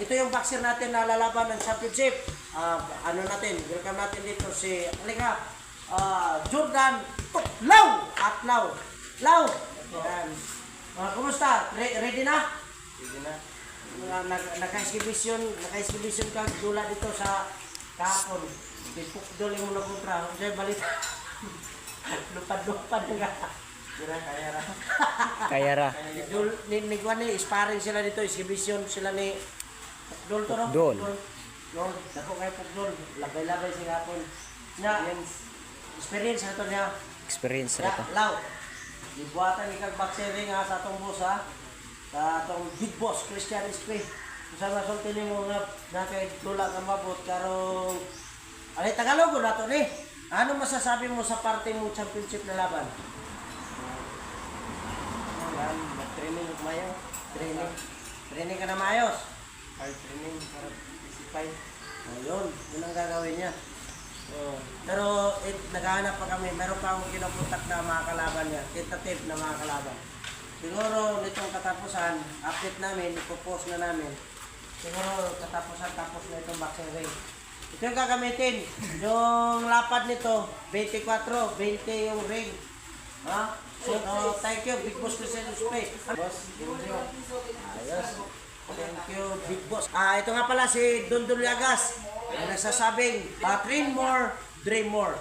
ito yung boxer natin na lalaban ng championship. Ano natin, welcome natin dito si, halika, Jordan Tuklaw at Law. Law! Yan. Kumusta? Ready na? Sige na. Naka-exhibition ka dula dito sa kahapon. Pipukdol mo na kontra. Diyan balik. Lupad-lupad nga. Kaya ra. Ni sparring sila dito, exhibition sila ni Pukdol to, no? Pukdol. No, dako kay Pukdol. Labay-labay sila hapon. Experience na to niya. Experience ra to. Law. Ibuatan ni kag boxering ha sa atong boss ha. Sa atong big boss Christian SP. Usa na sulti nimo nga na kay dula nga mabot karong alay Tagalog na to ni. Ano masasabi mo sa parte mo championship na laban? Mag-training mayo. Training ka na maayos. Hard training para isipay. Ayun, yun ang gagawin niya. Pero naghahanap pa kami, meron pa akong kinuputak na mga kalaban niya, tentative na mga kalaban. Siguro nitong katapusan, update namin, ipopost na namin. Siguro katapusan tapos na itong boxing ring. Ito yung gagamitin. Yung lapad nito, 24, 20 yung ring. Ha? So, thank you, Big Boss Christian Uspe. Boss, thank you. Ayos. Thank you, Big Boss. Ito nga pala si Dondon Llagas. Ang nagsasabing, train more, dream more.